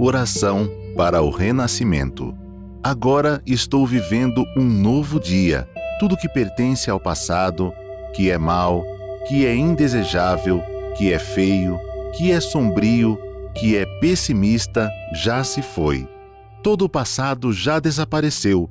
Oração para o renascimento. Agora estou vivendo um novo dia. Tudo que pertence ao passado, que é mau, que é indesejável, que é feio, que é sombrio, que é pessimista, já se foi. Todo o passado já desapareceu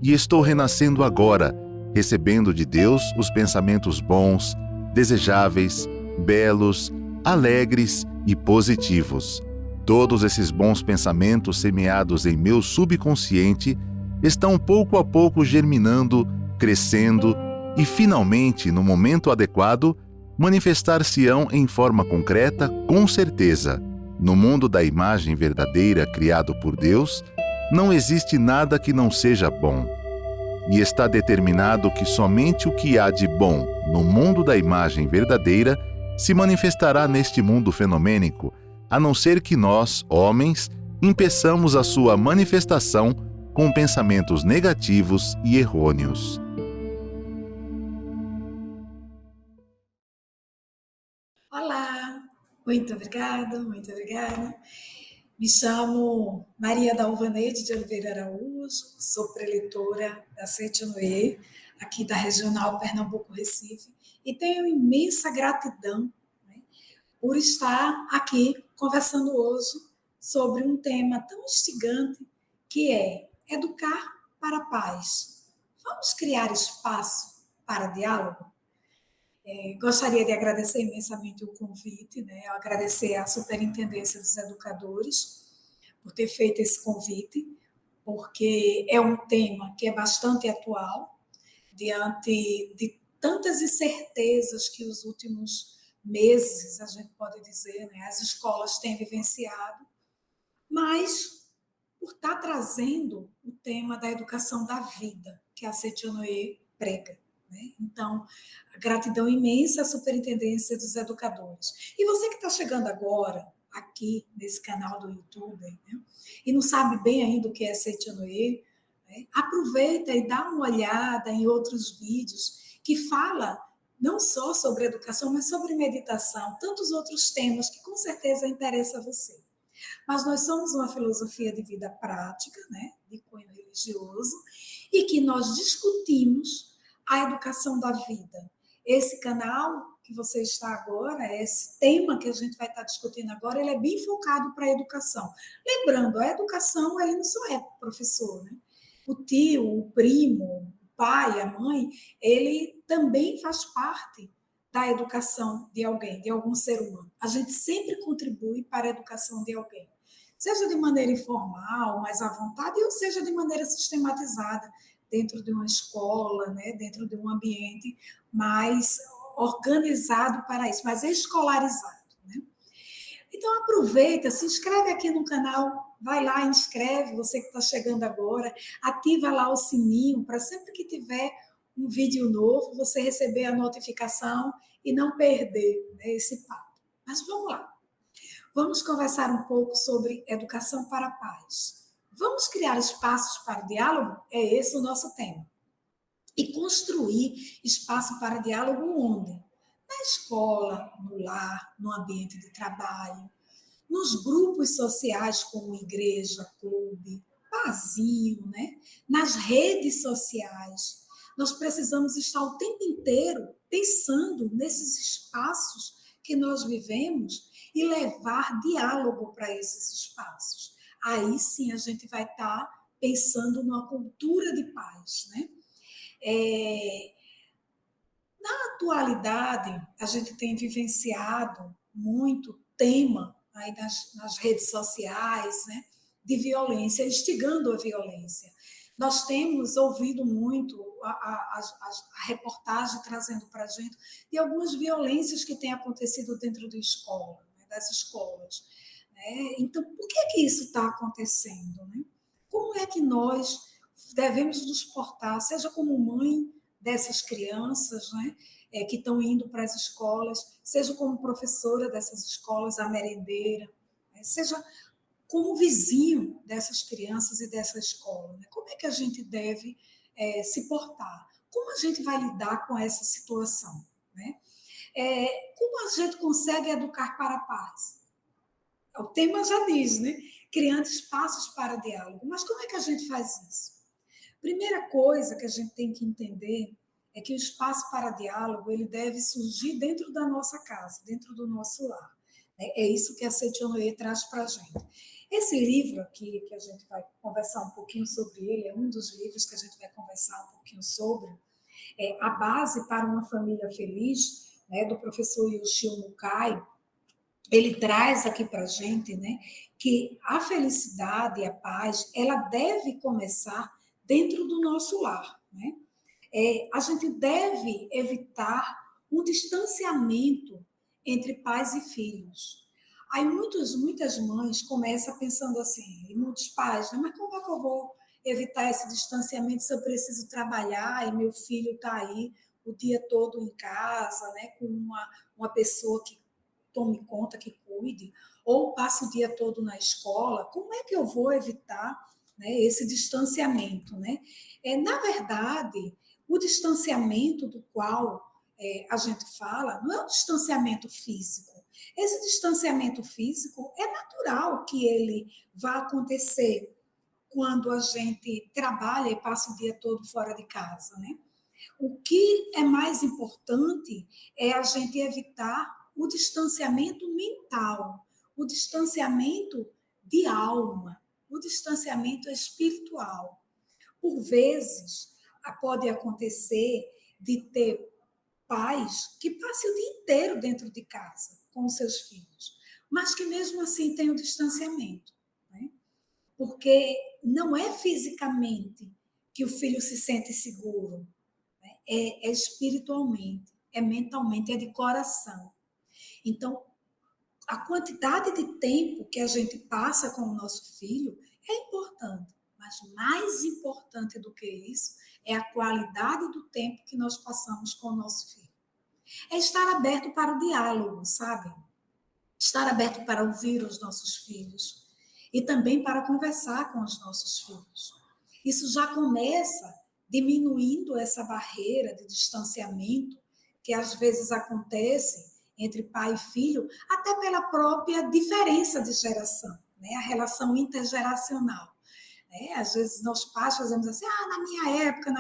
e estou renascendo agora, recebendo de Deus os pensamentos bons, desejáveis, belos, alegres e positivos. Todos esses bons pensamentos semeados em meu subconsciente estão pouco a pouco germinando, crescendo e, finalmente, no momento adequado, manifestar-se-ão em forma concreta, com certeza. No mundo da imagem verdadeira criado por Deus, não existe nada que não seja bom. E está determinado que somente o que há de bom no mundo da imagem verdadeira se manifestará neste mundo fenomênico, a não ser que nós, homens, impeçamos a sua manifestação com pensamentos negativos e errôneos. Olá, muito obrigada, muito obrigada. Me chamo Maria Dalvaneide de Oliveira Araújo, sou preletora da Setionoê, aqui da Regional Pernambuco-Recife, e tenho imensa gratidão, né, por estar aqui conversando hoje sobre um tema tão instigante que é educar para a paz. Vamos criar espaço para diálogo? Gostaria de agradecer imensamente o convite, né? Agradecer à Superintendência dos Educadores por ter feito esse convite, porque é um tema que é bastante atual, diante de tantas incertezas que os últimos meses, a gente pode dizer, né, as escolas têm vivenciado, mas por estar trazendo o tema da educação da vida, que a Setionoê prega. Então, gratidão imensa à Superintendência dos Educadores. E você que está chegando agora, aqui nesse canal do YouTube, né, e não sabe bem ainda o que é Setionoê, né, aproveita e dá uma olhada em outros vídeos que fala não só sobre educação, mas sobre meditação, tantos outros temas que com certeza interessam a você. Mas nós somos uma filosofia de vida prática, né, de cunho religioso, e que nós discutimos a educação da vida. Esse canal que você está agora, esse tema que a gente vai estar discutindo agora, ele é bem focado para a educação. Lembrando, a educação, ele não só é professor, né? O tio, o primo, o pai, a mãe, ele também faz parte da educação de alguém, de algum ser humano. A gente sempre contribui para a educação de alguém, seja de maneira informal, mais à vontade, ou seja de maneira sistematizada, dentro de uma escola, né, dentro de um ambiente mais organizado para isso, mais escolarizado. Né? Então aproveita, se inscreve aqui no canal, vai lá, inscreve, você que está chegando agora, ativa lá o sininho para sempre que tiver um vídeo novo, você receber a notificação e não perder, né, esse papo. Mas vamos lá. Vamos conversar um pouco sobre educação para a paz. Vamos criar espaços para diálogo? É esse o nosso tema. E construir espaço para diálogo onde? Na escola, no lar, no ambiente de trabalho, nos grupos sociais como igreja, clube, barzinho, né? Nas redes sociais. Nós precisamos estar o tempo inteiro pensando nesses espaços que nós vivemos e levar diálogo para esses espaços. Aí sim a gente vai estar pensando numa cultura de paz, né? Na atualidade, a gente tem vivenciado muito tema aí nas redes sociais, né, de violência, instigando a violência. Nós temos ouvido muito a reportagem trazendo para a gente de algumas violências que têm acontecido dentro da escola, né, das escolas. Né? Então, por que isso está acontecendo? Né? Como é que nós devemos nos portar, seja como mãe dessas crianças, né, que estão indo para as escolas, seja como professora dessas escolas, a merendeira, né, seja como vizinho dessas crianças e dessa escola. Né? Como é que a gente deve se portar? Como a gente vai lidar com essa situação? Né? Como a gente consegue educar para a paz? O tema já diz, né? Criando espaços para diálogo. Mas como é que a gente faz isso? Primeira coisa que a gente tem que entender é que o espaço para diálogo ele deve surgir dentro da nossa casa, dentro do nosso lar. É isso que a Setionoye traz para a gente. Esse livro aqui, que a gente vai conversar um pouquinho sobre ele, é um dos livros que a gente vai conversar um pouquinho sobre, é A Base para uma Família Feliz, né, do professor Yoshio Mukai. Ele traz aqui para a gente, né, que a felicidade e a paz, ela deve começar dentro do nosso lar, né? A gente deve evitar um distanciamento entre pais e filhos. Aí muitas mães começam pensando assim, e muitos pais, né, mas como é que eu vou evitar esse distanciamento se eu preciso trabalhar e meu filho está aí o dia todo em casa, né, com uma pessoa que tome conta, que cuide, ou passe o dia todo na escola, como é que eu vou evitar, né, esse distanciamento? Né? Na verdade, o distanciamento do qual a gente fala não é um distanciamento físico. Esse distanciamento físico é natural que ele vá acontecer quando a gente trabalha e passa o dia todo fora de casa, né? O que é mais importante é a gente evitar o distanciamento mental, o distanciamento de alma, o distanciamento espiritual. Por vezes, pode acontecer de ter pais que passem o dia inteiro dentro de casa com os seus filhos, mas que mesmo assim têm o distanciamento, né? Porque não é fisicamente que o filho se sente seguro, é espiritualmente, é mentalmente, é de coração. Então, a quantidade de tempo que a gente passa com o nosso filho é importante, mas mais importante do que isso é a qualidade do tempo que nós passamos com o nosso filho. É estar aberto para o diálogo, sabe? Estar aberto para ouvir os nossos filhos e também para conversar com os nossos filhos. Isso já começa diminuindo essa barreira de distanciamento que às vezes acontece entre pai e filho, até pela própria diferença de geração, né? A relação intergeracional. Né? Às vezes nós pais fazemos assim, na minha época,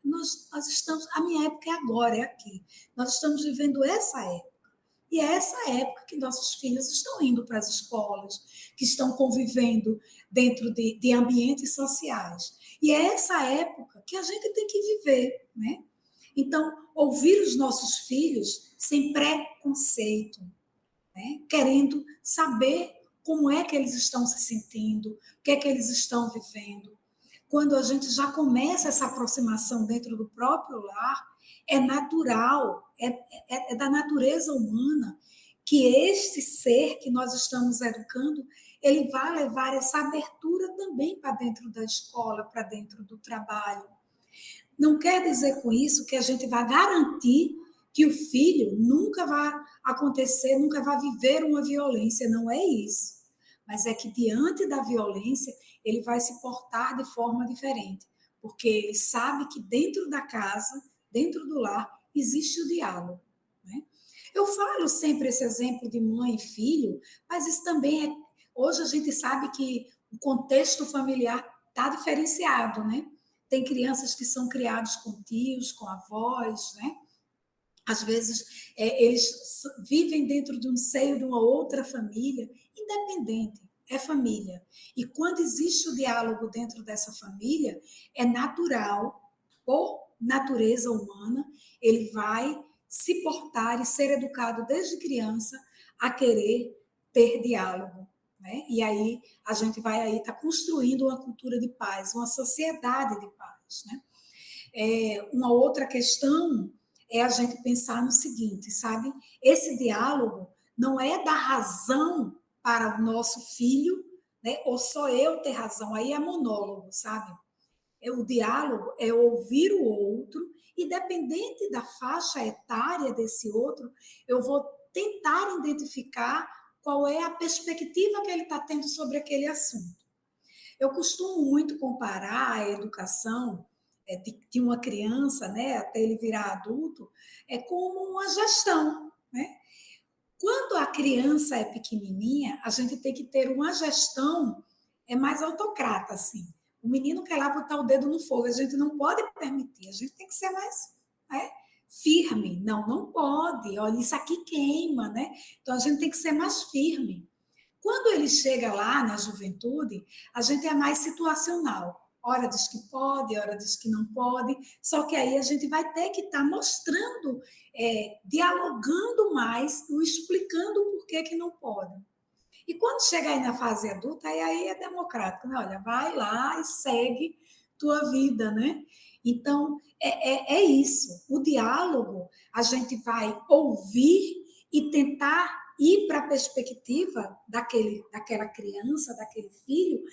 nós estamos, a minha época é agora, é aqui. Nós estamos vivendo essa época. E é essa época que nossos filhos estão indo para as escolas, que estão convivendo dentro de ambientes sociais. E é essa época que a gente tem que viver, né? Então, ouvir os nossos filhos sem preconceito, né? Querendo saber como é que eles estão se sentindo, o que é que eles estão vivendo. Quando a gente já começa essa aproximação dentro do próprio lar, é natural, é da natureza humana que este ser que nós estamos educando, ele vai levar essa abertura também para dentro da escola, para dentro do trabalho. Não quer dizer com isso que a gente vai garantir que o filho nunca vai acontecer, nunca vai viver uma violência, não é isso. Mas é que diante da violência, ele vai se portar de forma diferente, porque ele sabe que dentro da casa, dentro do lar, existe o diálogo. Né? Eu falo sempre esse exemplo de mãe e filho, mas isso também é. Hoje a gente sabe que o contexto familiar está diferenciado, né? Tem crianças que são criadas com tios, com avós, né? Às vezes, eles vivem dentro de um seio de uma outra família, independente, é família. E quando existe o diálogo dentro dessa família, é natural, por natureza humana, ele vai se portar e ser educado desde criança a querer ter diálogo. Né? E aí a gente vai aí estar construindo uma cultura de paz, uma sociedade de paz. Né? Uma outra questão é a gente pensar no seguinte, sabe? Esse diálogo não é dar razão para o nosso filho, né? Ou só eu ter razão, aí é monólogo, sabe? O diálogo é ouvir o outro, e dependente da faixa etária desse outro, eu vou tentar identificar qual é a perspectiva que ele está tendo sobre aquele assunto. Eu costumo muito comparar a educação de uma criança, né, até ele virar adulto, como uma gestão, né? Quando a criança é pequenininha, a gente tem que ter uma gestão mais autocrata, assim. O menino quer lá botar o dedo no fogo, a gente não pode permitir, a gente tem que ser mais, né, firme. Não, não pode. Olha, isso aqui queima, né? Então a gente tem que ser mais firme. Quando ele chega lá na juventude, a gente é mais situacional. Hora diz que pode, hora diz que não pode, só que aí a gente vai ter que estar mostrando, dialogando mais, explicando por que, que não pode. E quando chega aí na fase adulta, aí é democrático, né? Olha, vai lá e segue tua vida, né? Então, é isso. O diálogo, a gente vai ouvir e tentar ir para a perspectiva daquela criança, daquele filho,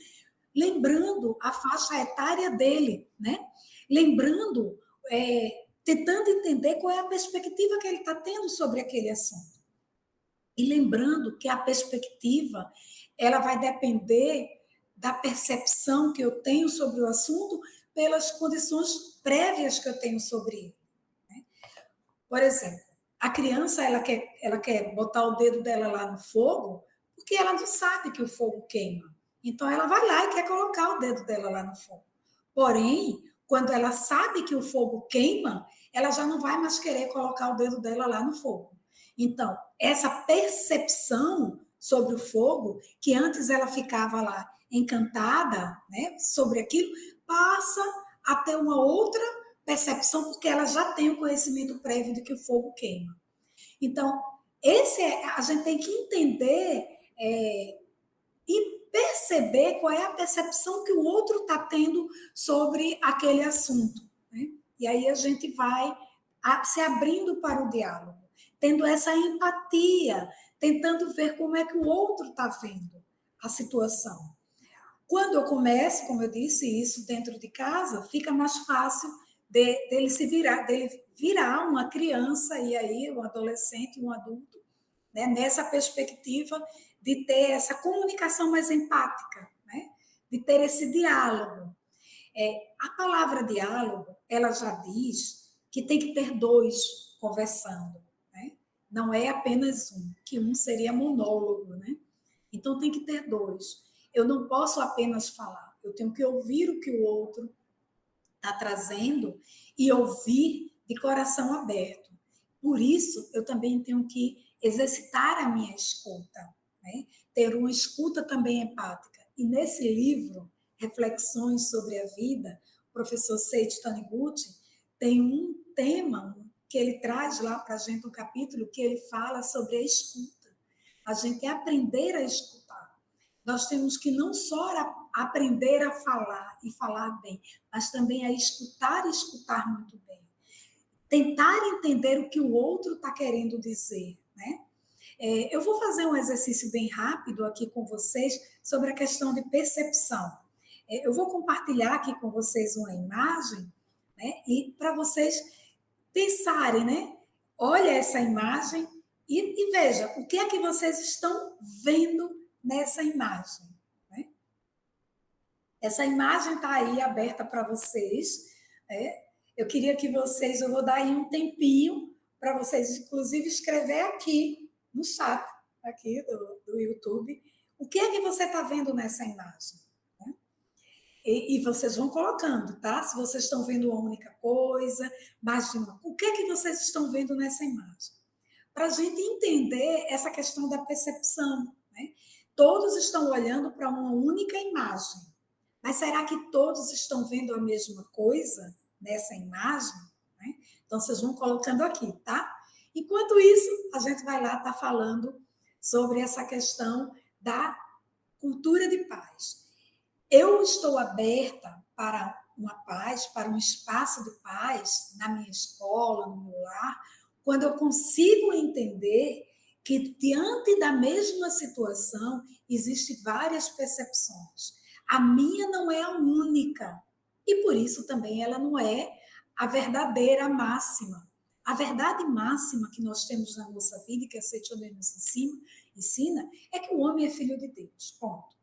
lembrando a faixa etária dele, né? Lembrando, tentando entender qual é a perspectiva que ele está tendo sobre aquele assunto. E lembrando que a perspectiva ela vai depender da percepção que eu tenho sobre o assunto pelas condições prévias que eu tenho sobre ele. Né? Por exemplo, a criança ela quer botar o dedo dela lá no fogo porque ela não sabe que o fogo queima. Então ela vai lá e quer colocar o dedo dela lá no fogo. Porém, quando ela sabe que o fogo queima, ela já não vai mais querer colocar o dedo dela lá no fogo. Então, essa percepção sobre o fogo, que antes ela ficava lá encantada, né, sobre aquilo, passa a ter uma outra percepção, porque ela já tem o conhecimento prévio de que o fogo queima. Então, a gente tem que entender e perceber qual é a percepção que o outro está tendo sobre aquele assunto. Né? E aí a gente vai se abrindo para o diálogo, tendo essa empatia, tentando ver como é que o outro está vendo a situação. Quando eu começo, como eu disse, isso dentro de casa, fica mais fácil dele virar uma criança e aí um adolescente, um adulto, né, nessa perspectiva de ter essa comunicação mais empática, né, de ter esse diálogo. A palavra diálogo, ela já diz que tem que ter dois conversando, né? Não é apenas um, que um seria monólogo, né? Então tem que ter dois. Eu não posso apenas falar, eu tenho que ouvir o que o outro está trazendo e ouvir de coração aberto. Por isso, eu também tenho que exercitar a minha escuta, né? Ter uma escuta também empática. E nesse livro, Reflexões sobre a Vida, o professor Seiichi Taniguchi tem um tema que ele traz lá para a gente, um capítulo que ele fala sobre a escuta. A gente aprender a escutar. Nós temos que não só aprender a falar e falar bem, mas também a escutar e escutar muito bem. Tentar entender o que o outro está querendo dizer, né? Eu vou fazer um exercício bem rápido aqui com vocês sobre a questão de percepção. Eu vou compartilhar aqui com vocês uma imagem, né? E para vocês pensarem, né? Olha essa imagem e veja o que é que vocês estão vendo nessa imagem. Né? Essa imagem está aí aberta para vocês. Né? Eu queria que vocês, eu vou dar aí um tempinho para vocês, inclusive, escrever aqui no chat aqui do YouTube o que é que você está vendo nessa imagem. Né? E vocês vão colocando, tá? Se vocês estão vendo uma única coisa, mais de uma. O que é que vocês estão vendo nessa imagem? Para a gente entender essa questão da percepção. Né? Todos estão olhando para uma única imagem, mas será que todos estão vendo a mesma coisa nessa imagem? Né? Então, vocês vão colocando aqui, tá? Enquanto isso, a gente vai lá estar falando sobre essa questão da cultura de paz. Eu estou aberta para uma paz, para um espaço de paz na minha escola, no meu lar, quando eu consigo entender que diante da mesma situação existem várias percepções. A minha não é a única e por isso também ela não é a verdadeira máxima. A verdade máxima que nós temos na nossa vida e que a Seiichi nos ensina é que o homem é filho de Deus, ponto.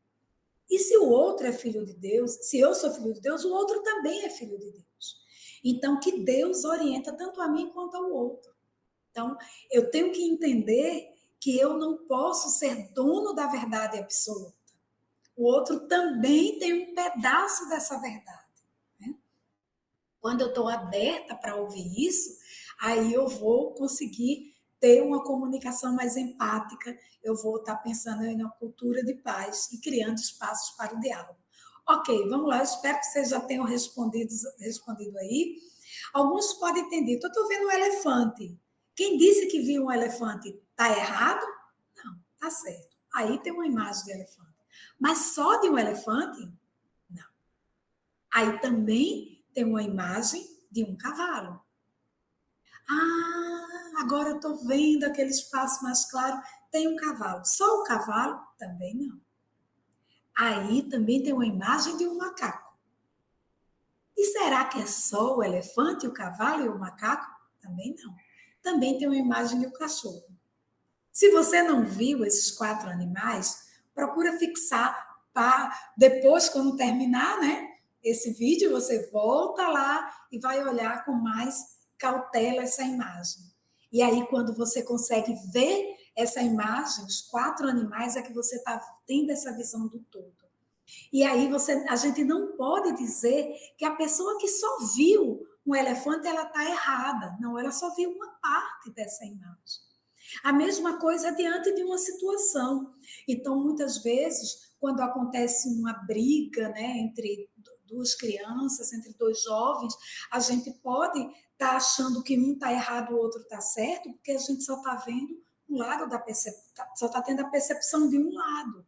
E se o outro é filho de Deus, se eu sou filho de Deus, o outro também é filho de Deus. Então, que Deus orienta tanto a mim quanto ao outro. Então, eu tenho que entender que eu não posso ser dono da verdade absoluta. O outro também tem um pedaço dessa verdade. Né? Quando eu estou aberta para ouvir isso, aí eu vou conseguir ter uma comunicação mais empática, eu vou estar pensando em uma cultura de paz e criando espaços para o diálogo. Ok, vamos lá, eu espero que vocês já tenham respondido aí. Alguns podem entender, estou vendo um elefante. Quem disse que viu um elefante está errado? Não, está certo. Aí tem uma imagem de elefante. Mas só de um elefante? Não. Aí também tem uma imagem de um cavalo. Ah, agora eu estou vendo aquele espaço mais claro. Tem um cavalo. Só o cavalo? Também não. Aí também tem uma imagem de um macaco. E será que é só o elefante, o cavalo e o macaco? Também não. Também tem uma imagem de um cachorro. Se você não viu esses 4 animais, procura fixar para depois, quando terminar, né? Esse vídeo, você volta lá e vai olhar com mais cautela essa imagem. E aí, quando você consegue ver essa imagem, os 4 animais, é que você está tendo essa visão do todo. E aí a gente não pode dizer que a pessoa que só viu um elefante, ela está errada. Não, ela só viu uma parte dessa imagem. A mesma coisa diante de uma situação. Então, muitas vezes, quando acontece uma briga, né, entre 2 crianças, entre 2 jovens, a gente pode estar achando que um está errado, o outro está certo, porque a gente só está vendo um lado da percepção, só está tendo a percepção de um lado.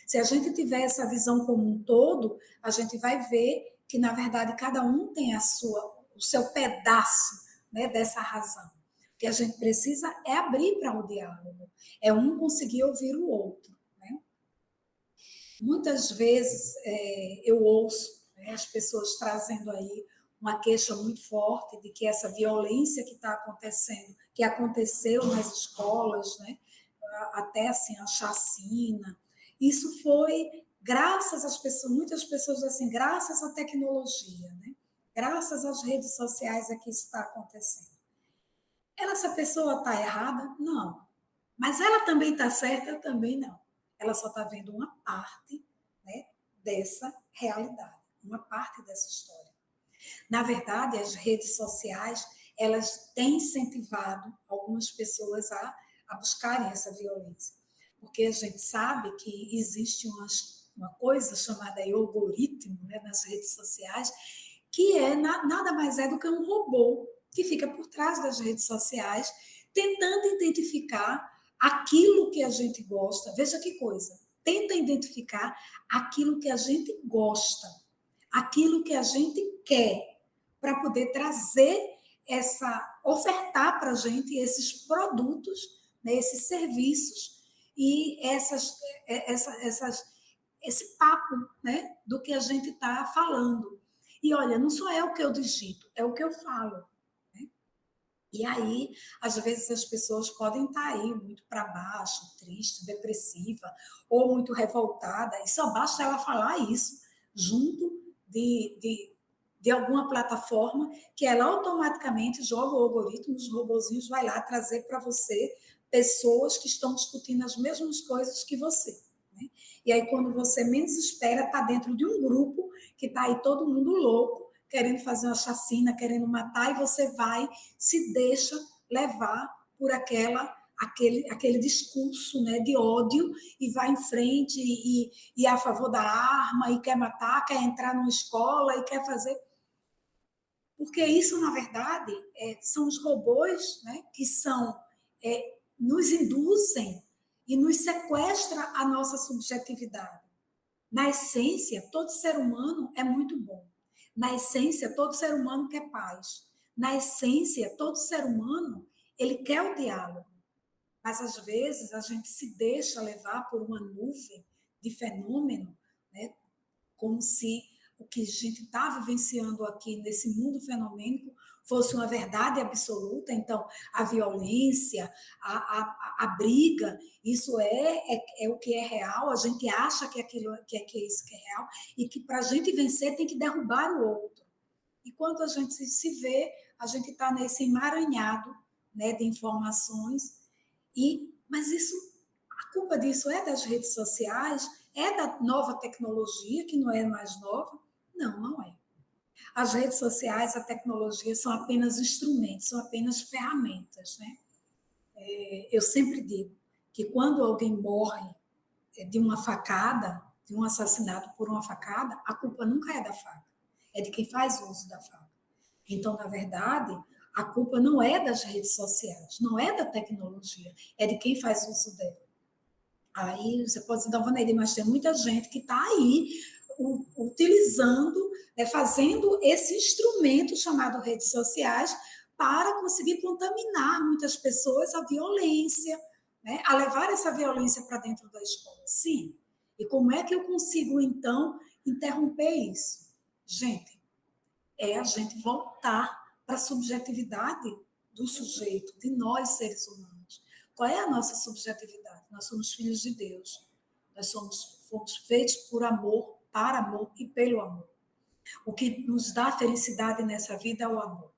Se a gente tiver essa visão como um todo, a gente vai ver que, na verdade, cada um tem o seu pedaço, né, dessa razão. O que a gente precisa é abrir para o diálogo, é um conseguir ouvir o outro. Né? Muitas vezes eu ouço, né, as pessoas trazendo aí uma queixa muito forte de que essa violência que está acontecendo, que aconteceu nas escolas, né, até assim a chacina, isso foi graças às pessoas, muitas pessoas assim, graças à tecnologia, né? Graças às redes sociais é que isso está acontecendo. Essa pessoa está errada? Não. Mas ela também está certa? Também não. Ela só está vendo uma parte, né, dessa realidade, uma parte dessa história. Na verdade, as redes sociais, elas têm incentivado algumas pessoas a buscarem essa violência. Porque a gente sabe que existe uma coisa chamada algoritmo, né, nas redes sociais, que nada mais é do que um robô que fica por trás das redes sociais, tentando identificar aquilo que a gente gosta. Veja que coisa, tenta identificar aquilo que a gente gosta, aquilo que a gente quer, para poder trazer ofertar para a gente esses produtos, né, esses serviços e esse papo, né, do que a gente está falando. E olha, não sou eu que eu digito, é o que eu falo. Né? E aí, às vezes, as pessoas podem estar aí muito para baixo, triste, depressiva, ou muito revoltada, e só basta ela falar isso junto de alguma plataforma que ela automaticamente joga o algoritmo, os robozinhos vai lá trazer para você pessoas que estão discutindo as mesmas coisas que você. Né? E aí, quando você menos espera, está dentro de um grupo que está aí todo mundo louco, querendo fazer uma chacina, querendo matar, e você vai, se deixa levar por aquele discurso, né, de ódio, e vai em frente e é a favor da arma, e quer matar, quer entrar numa escola e quer fazer. Porque isso, na verdade, são os robôs, né, que nos induzem e nos sequestra a nossa subjetividade. Na essência, todo ser humano é muito bom. Na essência, todo ser humano quer paz. Na essência, todo ser humano, ele quer o diálogo. Mas, às vezes, a gente se deixa levar por uma nuvem de fenômeno, né? Como se o que a gente está vivenciando aqui nesse mundo fenomênico fosse uma verdade absoluta. Então, a violência, a briga, isso é o que é real. A gente acha que aquilo que é isso que é real e que para a gente vencer tem que derrubar o outro. E quando a gente se vê, a gente está nesse emaranhado, né, de informações. Mas isso A culpa disso é das redes sociais? É da nova tecnologia, que não é mais nova? Não, não é. As redes sociais, a tecnologia são apenas instrumentos, são apenas ferramentas, né? Eu sempre digo que quando alguém morre de uma facada, de um assassinato por uma facada, a culpa nunca é da faca, é de quem faz uso da faca. Então, na verdade, a culpa não é das redes sociais, não é da tecnologia, é de quem faz uso dela. Aí você pode dizer, Vanessa, mas tem muita gente que está aí utilizando, fazendo esse instrumento chamado redes sociais para conseguir contaminar muitas pessoas a violência, né, a levar essa violência para dentro da escola. Sim. E como é que eu consigo, então, interromper isso? Gente, é a gente voltar para a subjetividade do sujeito, de nós, seres humanos. Qual é a nossa subjetividade? Nós somos filhos de Deus. Nós fomos feitos por amor, para amor e pelo amor. O que nos dá felicidade nessa vida é o amor.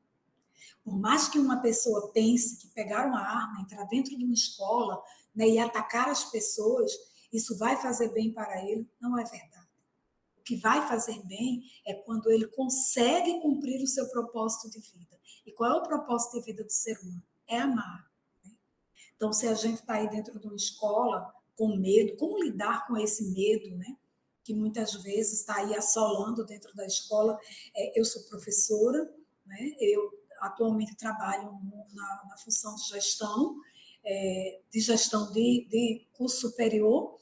Por mais que uma pessoa pense que pegar uma arma, entrar dentro de uma escola, né, e atacar as pessoas, isso vai fazer bem para ele, não é verdade. O que vai fazer bem é quando ele consegue cumprir o seu propósito de vida. E qual é o propósito de vida do ser humano? É amar. Né? Então, se a gente está aí dentro de uma escola com medo, como lidar com esse medo, né? Que muitas vezes está aí assolando dentro da escola. Eu sou professora, né? Eu atualmente trabalho na função de gestão de curso superior,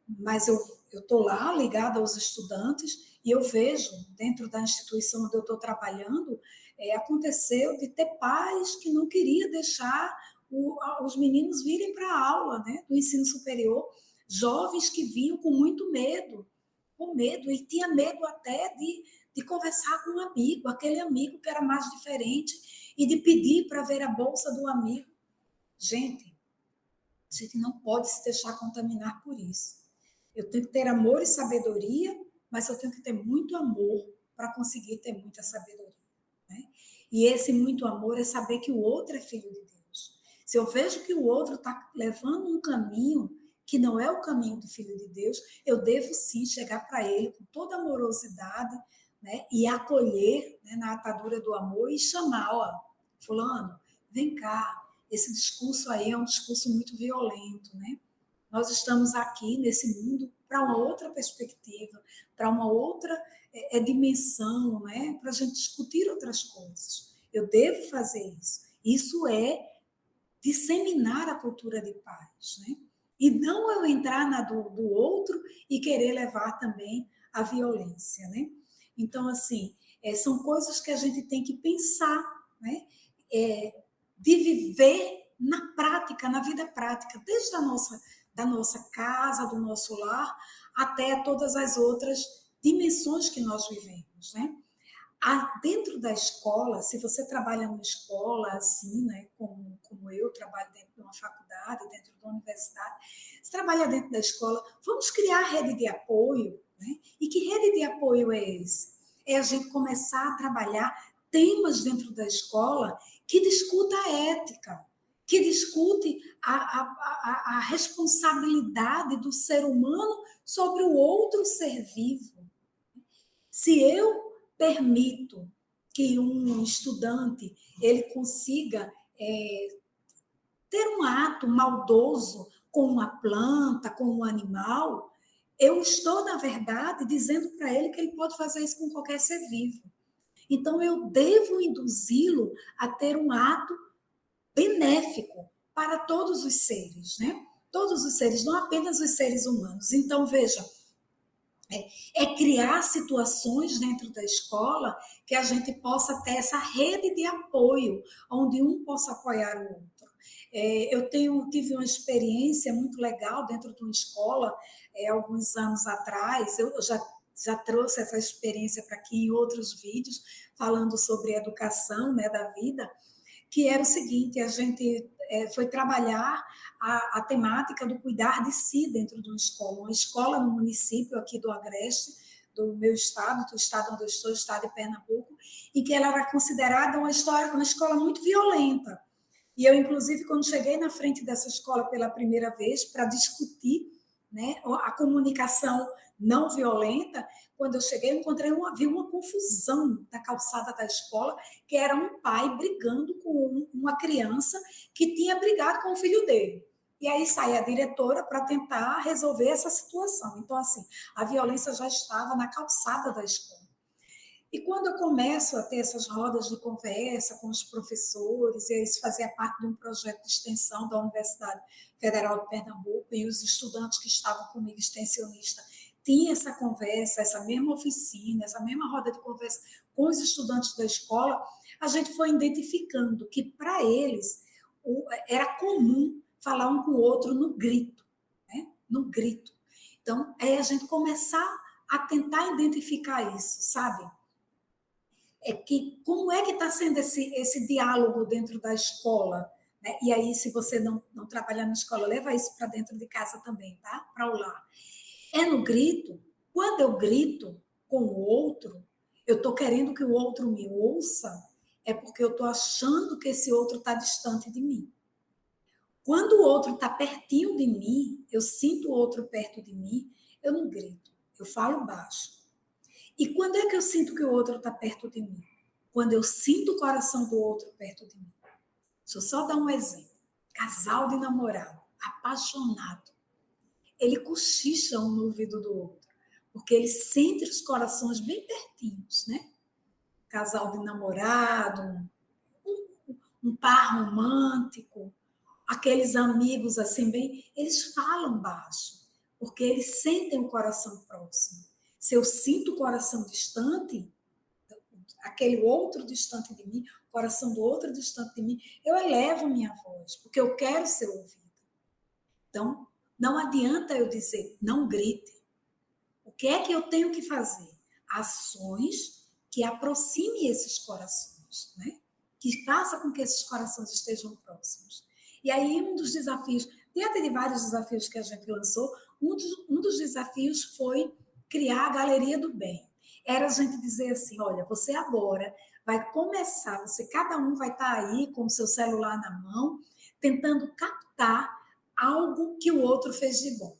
mas eu estou lá ligada aos estudantes e eu vejo, dentro da instituição onde eu estou trabalhando, aconteceu de ter pais que não queriam deixar os meninos virem para a aula, né, do ensino superior, jovens que vinham com medo, e tinha medo até de conversar com um amigo, aquele amigo que era mais diferente, e de pedir para ver a bolsa do amigo. A gente não pode se deixar contaminar por isso. Eu tenho que ter amor e sabedoria, mas eu tenho que ter muito amor para conseguir ter muita sabedoria. Né? E esse muito amor é saber que o outro é filho de Deus. Se eu vejo que o outro está levando um caminho que não é o caminho do filho de Deus, eu devo sim chegar para ele com toda amorosidade, né? E acolher, né, na atadura do amor e chamar, ó, fulano, vem cá, esse discurso aí é um discurso muito violento, né? Nós estamos aqui nesse mundo para uma outra perspectiva, para uma outra dimensão, né? Para a gente discutir outras coisas. Eu devo fazer isso. Isso é disseminar a cultura de paz, né? E não eu entrar na do outro e querer levar também a violência, né? Então, assim, são coisas que a gente tem que pensar, né? De viver na prática, na vida prática, desde da nossa casa, do nosso lar, até todas as outras dimensões que nós vivemos, né? Dentro da escola, se você trabalha numa escola assim, né, como eu trabalho dentro de uma faculdade, dentro de uma universidade, se trabalha dentro da escola, vamos criar rede de apoio, né? E que rede de apoio é esse? É a gente começar a trabalhar temas dentro da escola que discuta a ética, que discute a responsabilidade do ser humano sobre o outro ser vivo. Se eu permito que um estudante ele consiga ter um ato maldoso com uma planta, com um animal, eu estou, na verdade, dizendo para ele que ele pode fazer isso com qualquer ser vivo. Então, eu devo induzi-lo a ter um ato benéfico para todos os seres, né? Todos os seres, não apenas os seres humanos. Então, veja, criar situações dentro da escola que a gente possa ter essa rede de apoio, onde um possa apoiar o outro. Eu tive uma experiência muito legal dentro de uma escola, alguns anos atrás, eu já trouxe essa experiência para aqui em outros vídeos, falando sobre educação, né, da vida, que era o seguinte, a gente foi trabalhar a temática do cuidar de si dentro de uma escola no município aqui do Agreste, do meu estado, do estado onde eu estou, o estado de Pernambuco, em que ela era considerada uma escola muito violenta, E eu, inclusive, quando cheguei na frente dessa escola pela primeira vez para discutir, né, a comunicação não violenta, quando eu cheguei, eu vi uma confusão na calçada da escola, que era um pai brigando com uma criança que tinha brigado com o filho dele. E aí sai a diretora para tentar resolver essa situação. Então, assim, a violência já estava na calçada da escola. E quando eu começo a ter essas rodas de conversa com os professores, e isso fazia parte de um projeto de extensão da Universidade Federal de Pernambuco, e os estudantes que estavam comigo, extensionista, tinham essa conversa, essa mesma oficina, essa mesma roda de conversa com os estudantes da escola, a gente foi identificando que, para eles, era comum falar um com o outro no grito, né? No grito. Então, é a gente começar a tentar identificar isso, sabe? É que como é que está sendo esse diálogo dentro da escola, né? E aí, se você não trabalhar na escola, leva isso para dentro de casa também, tá? Para o lar. É no grito. Quando eu grito com o outro, eu estou querendo que o outro me ouça, é porque eu estou achando que esse outro está distante de mim. Quando o outro está pertinho de mim, eu sinto o outro perto de mim, eu não grito, eu falo baixo. E quando é que eu sinto que o outro está perto de mim? Quando eu sinto o coração do outro perto de mim. Deixa eu só dar um exemplo. Casal de namorado, apaixonado. Ele cochicha um no ouvido do outro, porque ele sente os corações bem pertinhos, né? Casal de namorado, um par romântico, aqueles amigos assim bem, eles falam baixo, porque eles sentem o coração próximo. Se eu sinto o coração distante, aquele outro distante de mim, o coração do outro distante de mim, eu elevo minha voz, porque eu quero ser ouvida. Então, não adianta eu dizer, não grite. O que é que eu tenho que fazer? Ações que aproximem esses corações, né? Que faça com que esses corações estejam próximos. E aí, um dos desafios, diante de vários desafios que a gente lançou, um dos desafios foi criar a Galeria do Bem. Era a gente dizer assim, olha, você agora vai começar, cada um vai estar aí com o seu celular na mão, tentando captar algo que o outro fez de bom.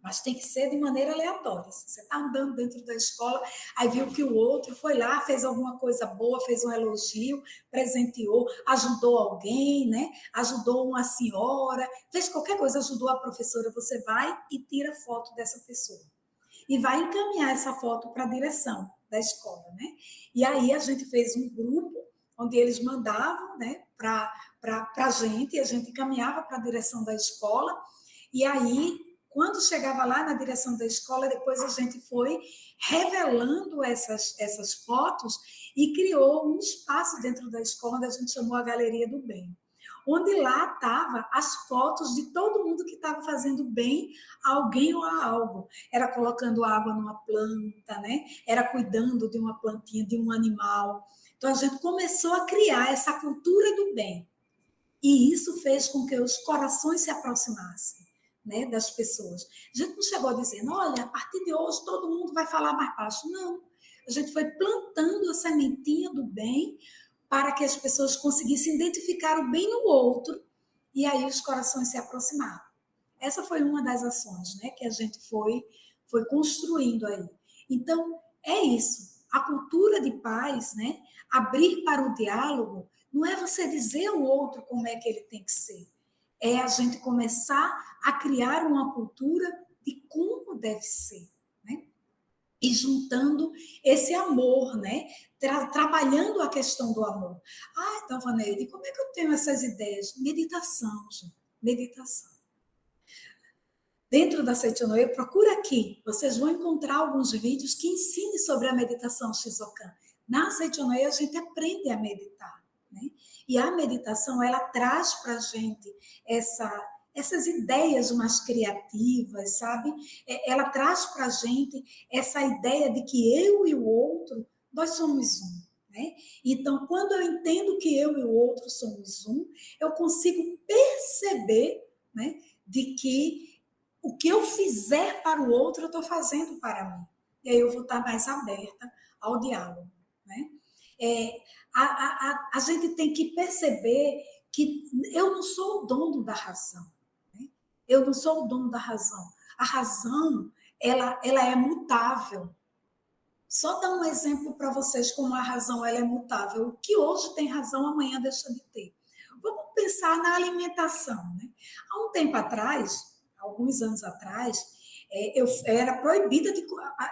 Mas tem que ser de maneira aleatória. Você está andando dentro da escola, aí viu que o outro foi lá, fez alguma coisa boa, fez um elogio, presenteou, ajudou alguém, né? Ajudou uma senhora, fez qualquer coisa, ajudou a professora. Você vai e tira foto dessa pessoa. E vai encaminhar essa foto para a direção da escola, né? E aí a gente fez um grupo onde eles mandavam, né, para a gente, e a gente encaminhava para a direção da escola, e aí quando chegava lá na direção da escola, depois a gente foi revelando essas fotos e criou um espaço dentro da escola onde a gente chamou a Galeria do Bem. Onde lá estavam as fotos de todo mundo que estava fazendo bem a alguém ou a algo. Era colocando água numa planta, né? Era cuidando de uma plantinha, de um animal. Então a gente começou a criar essa cultura do bem. E isso fez com que os corações se aproximassem, né, das pessoas. A gente não chegou dizendo, olha, a partir de hoje todo mundo vai falar mais baixo. Não. A gente foi plantando a sementinha do bem para que as pessoas conseguissem identificar o bem no outro e aí os corações se aproximaram. Essa foi uma das ações, né, que a gente foi construindo aí. Então, é isso. A cultura de paz, né, abrir para o diálogo, não é você dizer ao outro como é que ele tem que ser. É a gente começar a criar uma cultura de como deve ser, né? E juntando esse amor, né? Trabalhando a questão do amor. Ah, então, Vaneide, como é que eu tenho essas ideias? Meditação, gente. Meditação. Dentro da Seitonoye, procura aqui. Vocês vão encontrar alguns vídeos que ensinem sobre a meditação Shizokan. Na Seitonoye, a gente aprende a meditar, né? E a meditação, ela traz para a gente essas ideias mais criativas, sabe? Ela traz para a gente essa ideia de que eu e o outro, nós somos um, né? Então, quando eu entendo que eu e o outro somos um, eu consigo perceber, né, de que o que eu fizer para o outro, eu estou fazendo para mim. E aí eu vou estar mais aberta ao diálogo, né? A gente tem que perceber que eu não sou o dono da razão. Né? Eu não sou o dono da razão. A razão, ela é mutável. Só dar um exemplo para vocês como a razão ela é mutável. O que hoje tem razão, amanhã deixa de ter. Vamos pensar na alimentação. Né? Há um tempo atrás, alguns anos atrás, eu era proibida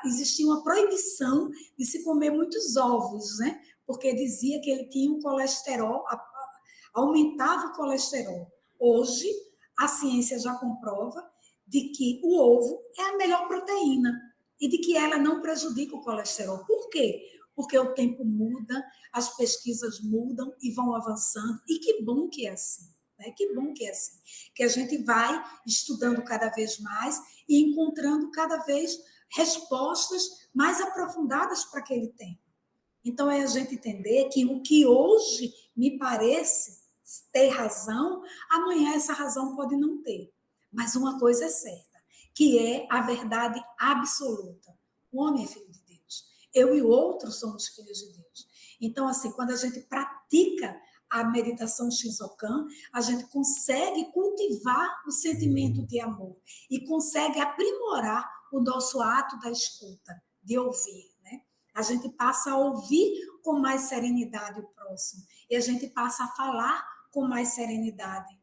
existia uma proibição de se comer muitos ovos, né? Porque dizia que ele tinha um colesterol, aumentava o colesterol. Hoje, a ciência já comprova de que o ovo é a melhor proteína e de que ela não prejudica o colesterol. Por quê? Porque o tempo muda, as pesquisas mudam e vão avançando. E que bom que é assim. Né? Que bom que é assim. Que a gente vai estudando cada vez mais e encontrando cada vez respostas mais aprofundadas para aquele tempo. Então, é a gente entender que o que hoje me parece ter razão, amanhã essa razão pode não ter. Mas uma coisa é certa, que é a verdade absoluta. O homem é filho de Deus. Eu e o outro somos filhos de Deus. Então, assim, quando a gente pratica a meditação Shinsokan, a gente consegue cultivar o sentimento de amor e consegue aprimorar o nosso ato da escuta, de ouvir. A gente passa a ouvir com mais serenidade o próximo. E a gente passa a falar com mais serenidade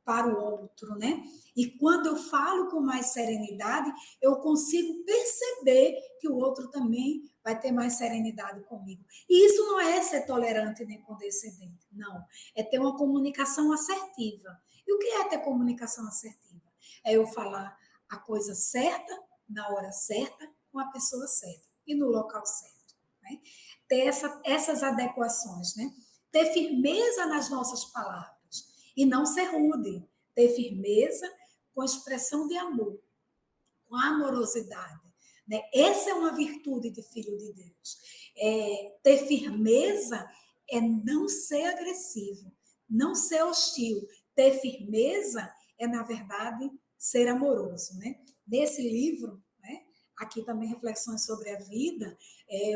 para o outro, né? E quando eu falo com mais serenidade, eu consigo perceber que o outro também vai ter mais serenidade comigo. E isso não é ser tolerante nem condescendente, não. É ter uma comunicação assertiva. E o que é ter comunicação assertiva? É eu falar a coisa certa, na hora certa, com a pessoa certa e no local certo. Né? Ter essas adequações, né? Ter firmeza nas nossas palavras e não ser rude, ter firmeza com expressão de amor, com amorosidade. Né? Essa é uma virtude de filho de Deus. Ter firmeza é não ser agressivo, não ser hostil. Ter firmeza é, na verdade, ser amoroso. Né? Nesse livro, aqui também reflexões sobre a vida,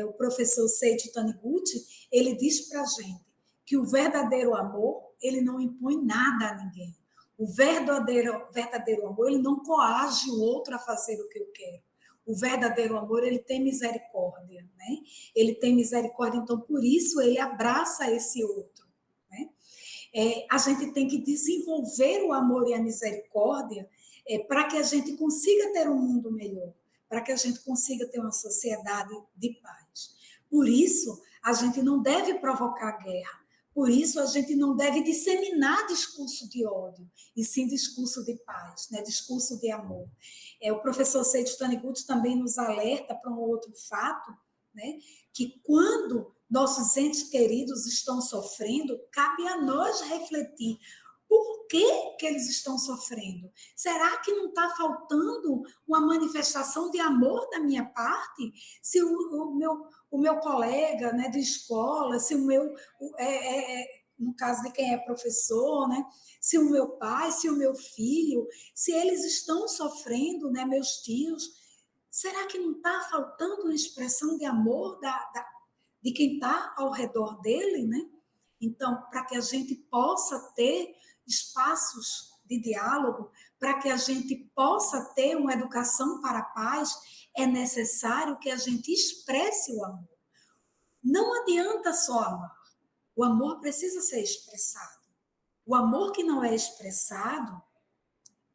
o professor Seiichi Taniguchi, ele diz para a gente que o verdadeiro amor, ele não impõe nada a ninguém. O verdadeiro amor, ele não coage o outro a fazer o que eu quero. O verdadeiro amor, ele tem misericórdia, né? Ele tem misericórdia, então, por isso, ele abraça esse outro, né? A gente tem que desenvolver o amor e a misericórdia para que a gente consiga ter um mundo melhor, para que a gente consiga ter uma sociedade de paz. Por isso, a gente não deve provocar guerra. Por isso, a gente não deve disseminar discurso de ódio, e sim discurso de paz, né? Discurso de amor. O professor Seiichi Taniguchi também nos alerta para um outro fato, né? Que quando nossos entes queridos estão sofrendo, cabe a nós refletir por que eles estão sofrendo? Será que não está faltando uma manifestação de amor da minha parte? Se o meu colega, né, de escola, se o meu, no caso de quem é professor, né, se o meu pai, se o meu filho, se eles estão sofrendo, né, meus tios, será que não está faltando uma expressão de amor de quem está ao redor dele, né? Então, para que a gente possa ter espaços de diálogo, para que a gente possa ter uma educação para a paz, é necessário que a gente expresse o amor. Não adianta só amar. O amor precisa ser expressado. O amor que não é expressado,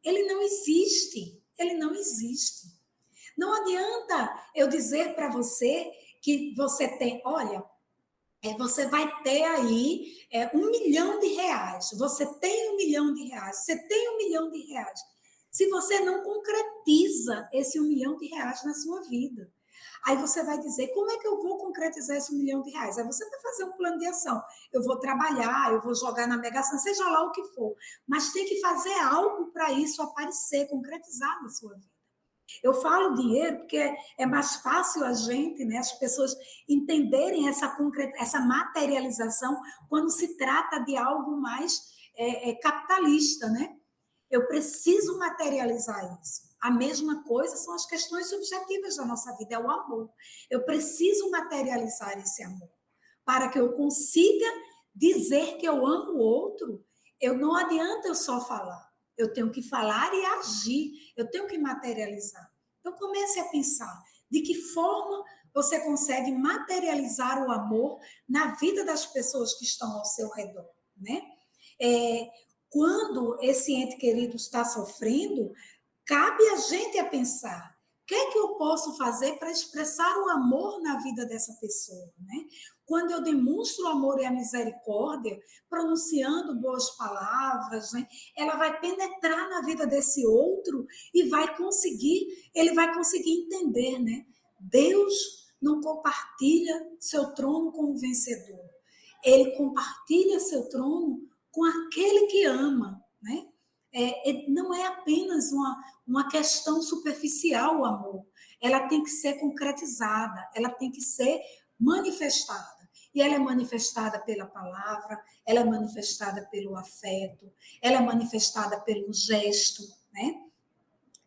ele não existe. Ele não existe. Não adianta eu dizer para você que você tem, olha, você vai ter aí R$ 1 milhão. Você tem R$ 1 milhão. Você tem R$ 1 milhão. Se você não concretiza esse R$ 1 milhão na sua vida. Aí você vai dizer, como é que eu vou concretizar esse R$ 1 milhão? Aí você vai fazer um plano de ação. Eu vou trabalhar, eu vou jogar na Mega Sena, seja lá o que for. Mas tem que fazer algo para isso aparecer, concretizar na sua vida. Eu falo dinheiro porque é mais fácil a gente, né, as pessoas entenderem essa materialização quando se trata de algo mais capitalista, né? Eu preciso materializar isso. A mesma coisa são as questões subjetivas da nossa vida, é o amor. Eu preciso materializar esse amor para que eu consiga dizer que eu amo o outro, não adianta eu só falar. Eu tenho que falar e agir. Eu tenho que materializar. Então, comece a pensar de que forma você consegue materializar o amor na vida das pessoas que estão ao seu redor, né? Quando esse ente querido está sofrendo, cabe a gente a pensar: o que é que eu posso fazer para expressar o amor na vida dessa pessoa, né? Quando eu demonstro o amor e a misericórdia, pronunciando boas palavras, né? Ela vai penetrar na vida desse outro e ele vai conseguir entender, né? Deus não compartilha seu trono com o vencedor. Ele compartilha seu trono com aquele que ama, né? Não é apenas uma questão superficial o amor. Ela tem que ser concretizada, ela tem que ser manifestada. E ela é manifestada pela palavra, ela é manifestada pelo afeto, ela é manifestada pelo gesto, né?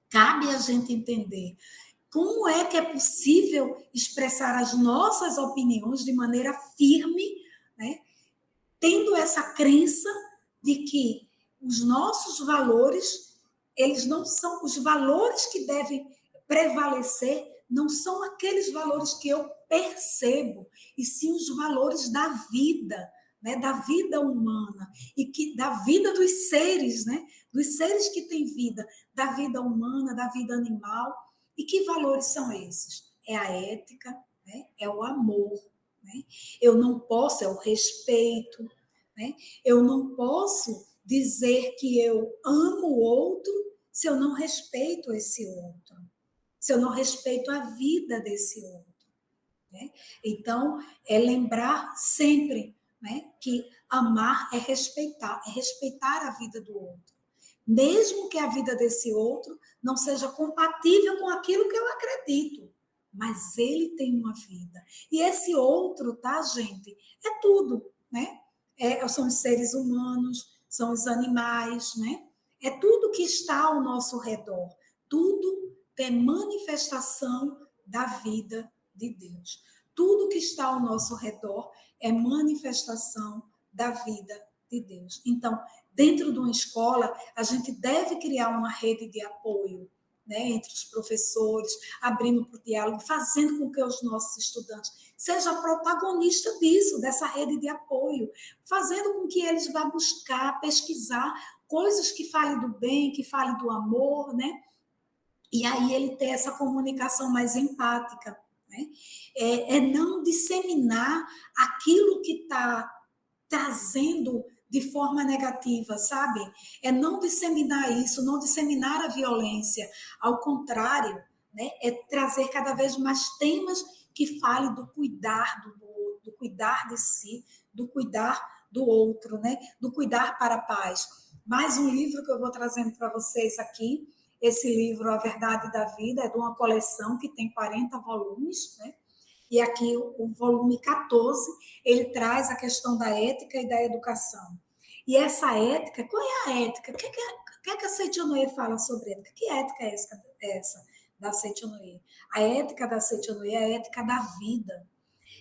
Cabe a gente entender como é que é possível expressar as nossas opiniões de maneira firme, né? Tendo essa crença de que os nossos valores, eles não são os valores que devem prevalecer, não são aqueles valores que eu percebo, e sim os valores da vida, né, da vida humana e que da vida dos seres, né, dos seres que têm vida, da vida humana, da vida animal. E que valores são esses? É a ética, né, é o amor, né? Eu não posso, é o respeito, né? Eu não posso dizer que eu amo o outro se eu não respeito esse outro, se eu não respeito a vida desse outro, né? Então, é lembrar sempre, né, que amar é respeitar a vida do outro. Mesmo que a vida desse outro não seja compatível com aquilo que eu acredito, mas ele tem uma vida. E esse outro, tá, gente? É tudo, né? São os seres humanos, são os animais, né? É tudo que está ao nosso redor. Tudo é manifestação da vida de Deus. Tudo que está ao nosso redor é manifestação da vida de Deus. Então, dentro de uma escola, a gente deve criar uma rede de apoio, né, entre os professores, abrindo para o diálogo, fazendo com que os nossos estudantes sejam protagonistas disso, dessa rede de apoio, fazendo com que eles vá buscar, pesquisar coisas que falem do bem, que falem do amor, né? E aí ele ter essa comunicação mais empática, né? Não disseminar aquilo que está trazendo de forma negativa, sabe? É não disseminar isso, não disseminar a violência. Ao contrário, né? É trazer cada vez mais temas que falem do cuidar do outro, do cuidar de si, do cuidar do outro, né? Do cuidar para a paz. Mais um livro que eu vou trazendo para vocês aqui. Esse livro, A Verdade da Vida, é de uma coleção que tem 40 volumes, né? E aqui o volume 14, ele traz a questão da ética e da educação. E essa ética, qual é a ética? O que a Seichonoye fala sobre ética? Que ética é essa da Seichonoye? A ética da Seichonoye é a ética da vida.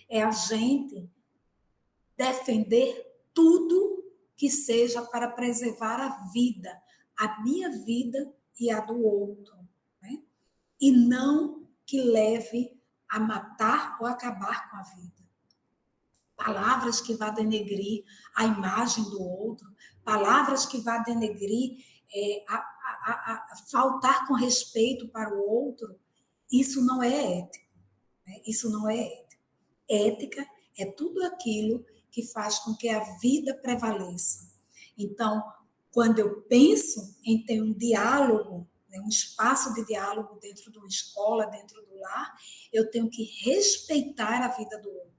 É a gente defender tudo que seja para preservar a vida, a minha vida e a do outro, né? E não que leve a matar ou acabar com a vida. Palavras que vá denegrir a imagem do outro, palavras que vá denegrir, a faltar com respeito para o outro, isso não é ético, né? Isso não é ética. Ética é tudo aquilo que faz com que a vida prevaleça. Então, quando eu penso em ter um diálogo, né, um espaço de diálogo dentro de uma escola, dentro do lar, eu tenho que respeitar a vida do outro.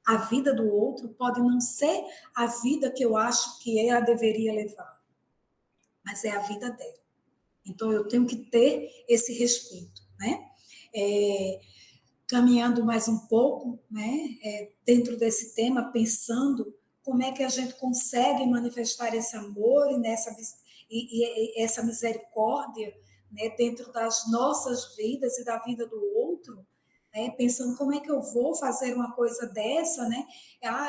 A vida do outro pode não ser a vida que eu acho que ela deveria levar, mas é a vida dela. Então, eu tenho que ter esse respeito, né? Caminhando mais um pouco, né, dentro desse tema, pensando como é que a gente consegue manifestar esse amor e essa misericórdia, né, dentro das nossas vidas e da vida do outro, né, pensando como é que eu vou fazer uma coisa dessa, né?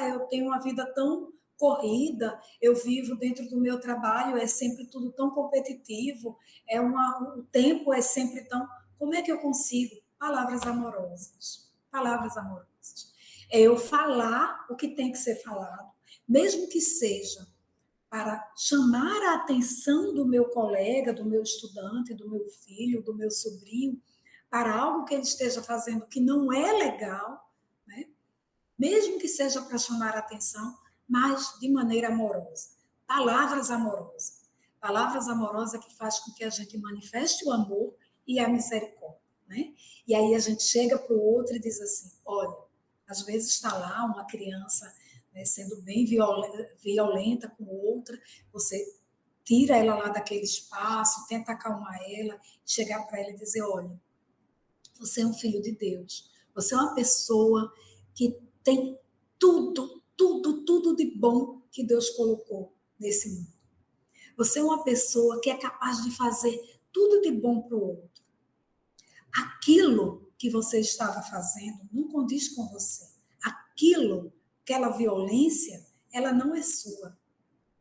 Eu tenho uma vida tão corrida, eu vivo dentro do meu trabalho, é sempre tudo tão competitivo, o tempo é sempre tão... Como é que eu consigo? Palavras amorosas. Palavras amorosas. É eu falar o que tem que ser falado, mesmo que seja para chamar a atenção do meu colega, do meu estudante, do meu filho, do meu sobrinho, para algo que ele esteja fazendo que não é legal, né? Mesmo que seja para chamar a atenção, mas de maneira amorosa. Palavras amorosas. Palavras amorosas que faz com que a gente manifeste o amor e a misericórdia, né? E aí a gente chega para o outro e diz assim, olha, às vezes está lá uma criança, né, sendo bem violenta com outra, você tira ela lá daquele espaço, tenta acalmar ela, chegar para ela e dizer, olha, você é um filho de Deus, você é uma pessoa que tem tudo, tudo, tudo de bom que Deus colocou nesse mundo. Você é uma pessoa que é capaz de fazer tudo de bom para o outro. Aquilo que você estava fazendo não condiz com você. Aquela violência, ela não é sua.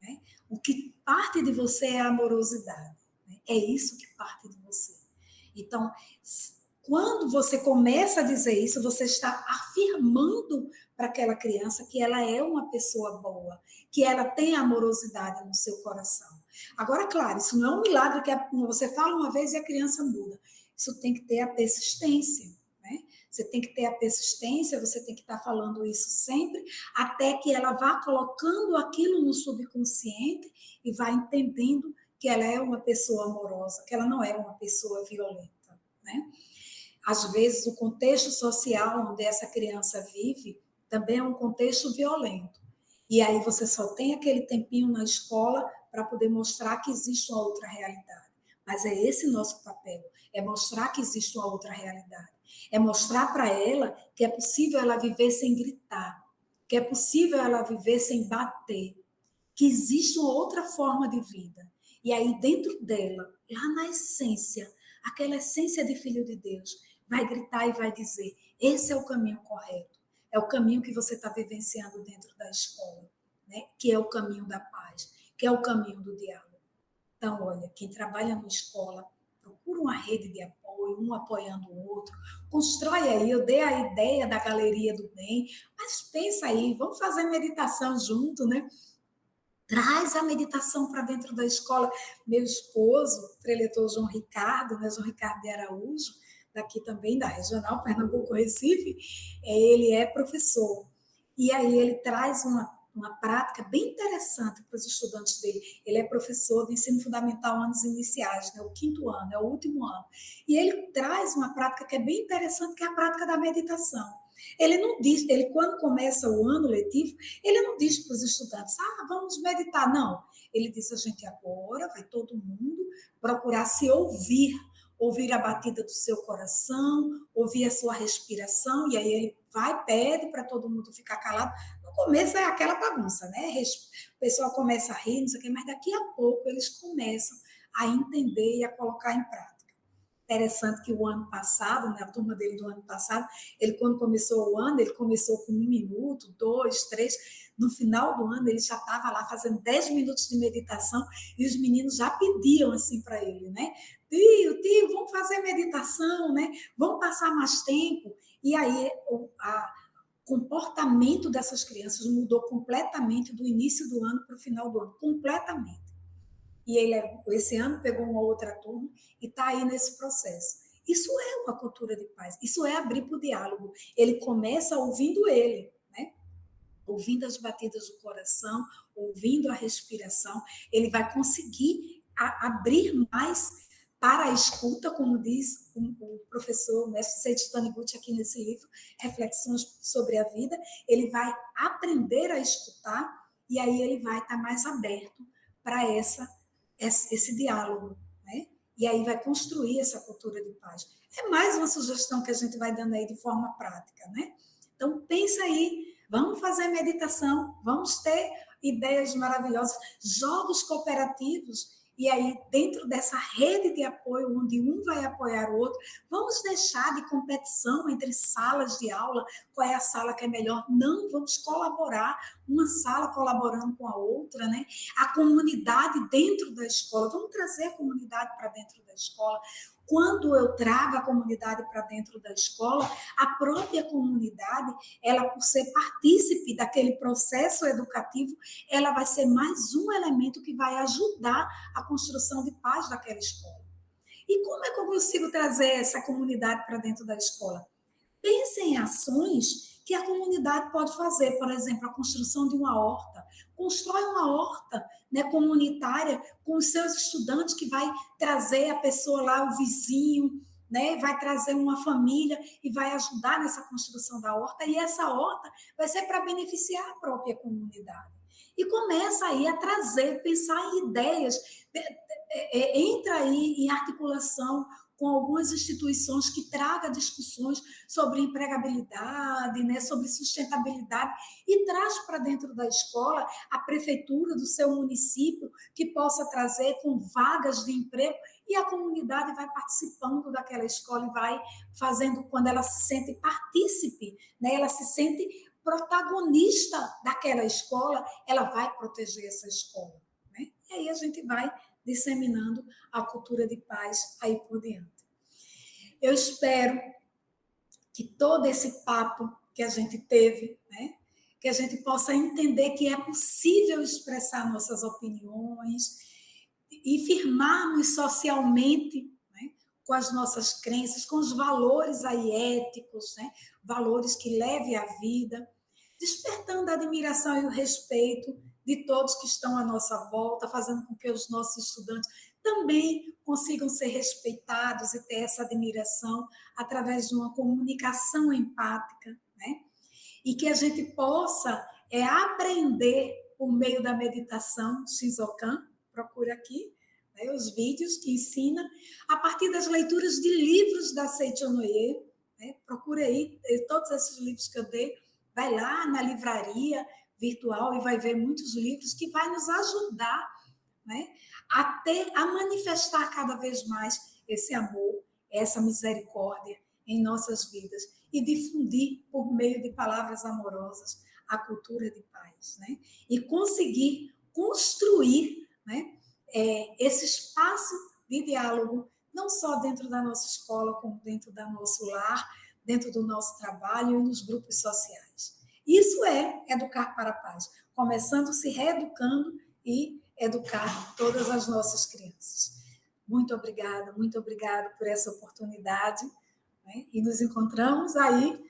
Né? O que parte de você é a amorosidade. Né? É isso que parte de você. Então, quando você começa a dizer isso, você está afirmando para aquela criança que ela é uma pessoa boa, que ela tem amorosidade no seu coração. Agora, claro, isso não é um milagre que você fala uma vez e a criança muda. Isso tem que ter a persistência, né? Você tem que ter a persistência, você tem que estar falando isso sempre, até que ela vá colocando aquilo no subconsciente e vá entendendo que ela é uma pessoa amorosa, que ela não é uma pessoa violenta, né? Às vezes, o contexto social onde essa criança vive também é um contexto violento. E aí você só tem aquele tempinho na escola para poder mostrar que existe uma outra realidade. Mas é esse nosso papel, é mostrar que existe uma outra realidade. É mostrar para ela que é possível ela viver sem gritar, que é possível ela viver sem bater, que existe uma outra forma de vida. E aí, dentro dela, lá na essência, aquela essência de filho de Deus, vai gritar e vai dizer, esse é o caminho correto, é o caminho que você está vivenciando dentro da escola, né? Que é o caminho da paz, que é o caminho do diálogo. Então, olha, quem trabalha na escola, procura uma rede de apoio, um apoiando o outro, constrói aí, eu dei a ideia da galeria do bem, mas pensa aí, vamos fazer meditação junto, né? Traz a meditação para dentro da escola. Meu esposo, o preletor João Ricardo, né, João Ricardo de Araújo, daqui também da Regional Pernambuco Recife, ele é professor. E aí ele traz uma prática bem interessante para os estudantes dele. Ele é professor de ensino fundamental anos iniciais, né, o 5º ano, é o último ano. E ele traz uma prática que é bem interessante, que é a prática da meditação. Ele não diz, ele quando começa o ano letivo, ele não diz para os estudantes, vamos meditar, não. Ele diz, a gente agora vai todo mundo procurar se ouvir, ouvir a batida do seu coração, ouvir a sua respiração, e aí ele vai, pede para todo mundo ficar calado. No começo é aquela bagunça, né? O pessoal começa a rir, não sei o quê, mas daqui a pouco eles começam a entender e a colocar em prática. Interessante que o ano passado, né, a turma dele do ano passado, ele quando começou o ano, ele começou com 1 minuto, 2, 3, no final do ano ele já estava lá fazendo 10 minutos de meditação e os meninos já pediam assim para ele, né? Tio, vamos fazer meditação, né? Vamos passar mais tempo. E aí o comportamento dessas crianças mudou completamente do início do ano para o final do ano, completamente. E ele, esse ano, pegou uma outra turma e está aí nesse processo. Isso é uma cultura de paz, isso é abrir para o diálogo. Ele começa ouvindo ele, né? Ouvindo as batidas do coração, ouvindo a respiração, ele vai conseguir abrir mais para a escuta, como diz o professor, o mestre Seiichi Taniguchi aqui nesse livro, Reflexões sobre a Vida, ele vai aprender a escutar e aí ele vai estar mais aberto para esse diálogo, né? E aí vai construir essa cultura de paz. É mais uma sugestão que a gente vai dando aí de forma prática, né? Então, pensa aí, vamos fazer meditação, vamos ter ideias maravilhosas, jogos cooperativos. E aí, dentro dessa rede de apoio, onde um vai apoiar o outro, vamos deixar de competição entre salas de aula, qual é a sala que é melhor? Não, vamos colaborar, uma sala colaborando com a outra, né? A comunidade dentro da escola, vamos trazer a comunidade para dentro da escola. Quando eu trago a comunidade para dentro da escola, a própria comunidade, ela por ser partícipe daquele processo educativo, ela vai ser mais um elemento que vai ajudar a construção de paz daquela escola. E como é que eu consigo trazer essa comunidade para dentro da escola? Pense em ações que a comunidade pode fazer, por exemplo, a construção de uma horta. Constrói uma horta, né, comunitária com os seus estudantes, que vai trazer a pessoa lá, o vizinho, né, vai trazer uma família e vai ajudar nessa construção da horta, e essa horta vai ser para beneficiar a própria comunidade. E começa aí a trazer, pensar em ideias, entra aí em articulação com algumas instituições que tragam discussões sobre empregabilidade, né, sobre sustentabilidade, e traz para dentro da escola a prefeitura do seu município, que possa trazer com vagas de emprego, e a comunidade vai participando daquela escola e vai fazendo, quando ela se sente partícipe, né, ela se sente protagonista daquela escola, ela vai proteger essa escola, né? E aí a gente vai disseminando a cultura de paz aí por diante. Eu espero que todo esse papo que a gente teve, né, que a gente possa entender que é possível expressar nossas opiniões e firmarmos socialmente, né, com as nossas crenças, com os valores aí éticos, né, valores que levem à vida, despertando a admiração e o respeito de todos que estão à nossa volta, fazendo com que os nossos estudantes também consigam ser respeitados e ter essa admiração através de uma comunicação empática, né? E que a gente possa aprender por meio da meditação Shinzokan, procura aqui, né, os vídeos que ensina, a partir das leituras de livros da Seicho Noye, né? Procura aí todos esses livros que eu dei, vai lá na livraria virtual e vai ver muitos livros que vai nos ajudar, né, a manifestar cada vez mais esse amor, essa misericórdia em nossas vidas e difundir por meio de palavras amorosas a cultura de paz, né? E conseguir construir, né, esse espaço de diálogo, não só dentro da nossa escola, como dentro do nosso lar, dentro do nosso trabalho e nos grupos sociais. Isso é educar para a paz, começando se reeducando e educar todas as nossas crianças. Muito obrigada por essa oportunidade, né? E nos encontramos aí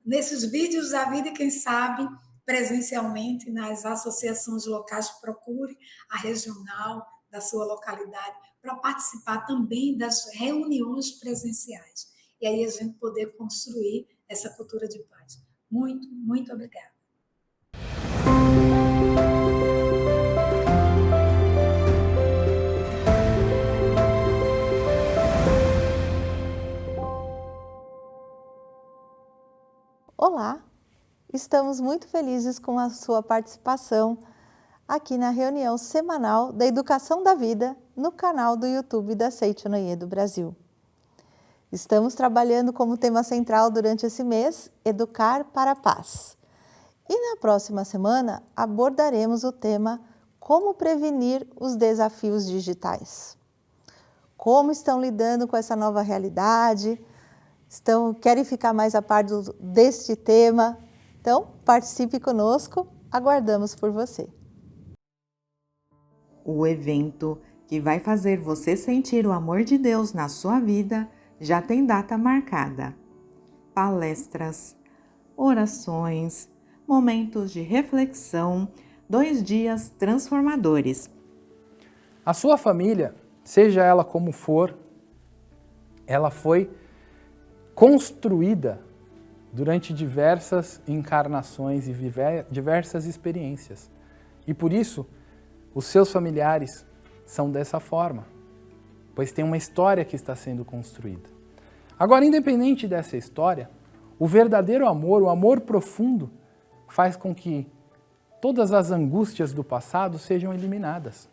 nesses vídeos da vida, e quem sabe presencialmente nas associações locais. Procure a regional da sua localidade para participar também das reuniões presenciais. E aí a gente poder construir essa cultura de paz. Muito obrigada. Olá, estamos muito felizes com a sua participação aqui na reunião semanal da Educação da Vida no canal do YouTube da Seicho Noye do Brasil. Estamos trabalhando como tema central durante esse mês, Educar para a Paz. E na próxima semana abordaremos o tema Como prevenir os desafios digitais. Como estão lidando com essa nova realidade? Querem ficar mais a par deste tema? Então, participe conosco, aguardamos por você. O evento que vai fazer você sentir o amor de Deus na sua vida já tem data marcada. Palestras, orações, momentos de reflexão, 2 dias transformadores. A sua família, seja ela como for, ela foi construída durante diversas encarnações e diversas experiências. E por isso, os seus familiares são dessa forma, pois tem uma história que está sendo construída. Agora, independente dessa história, o verdadeiro amor, o amor profundo, faz com que todas as angústias do passado sejam eliminadas.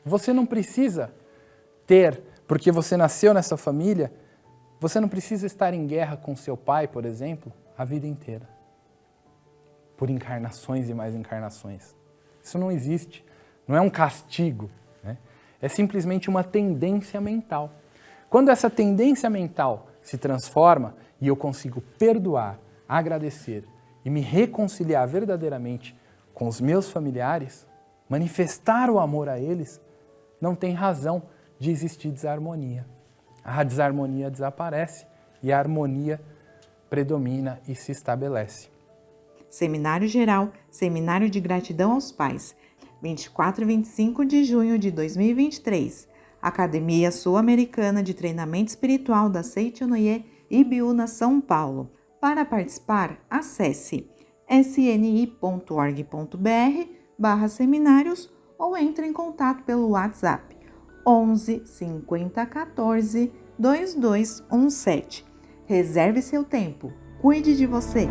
Você não precisa ter, porque você nasceu nessa família, você não precisa estar em guerra com seu pai, por exemplo, a vida inteira. Por encarnações e mais encarnações. Isso não existe. Não é um castigo, né? É simplesmente uma tendência mental. Quando essa tendência mental se transforma e eu consigo perdoar, agradecer e me reconciliar verdadeiramente com os meus familiares, manifestar o amor a eles, não tem razão de existir desarmonia. A desarmonia desaparece e a harmonia predomina e se estabelece. Seminário Geral, Seminário de Gratidão aos Pais, 24 e 25 de junho de 2023. Academia Sul-Americana de Treinamento Espiritual da Seichonoye, Ibiúna, São Paulo. Para participar, acesse sni.org.br/seminários ou entre em contato pelo WhatsApp 11 50 14 2217. Reserve seu tempo. Cuide de você.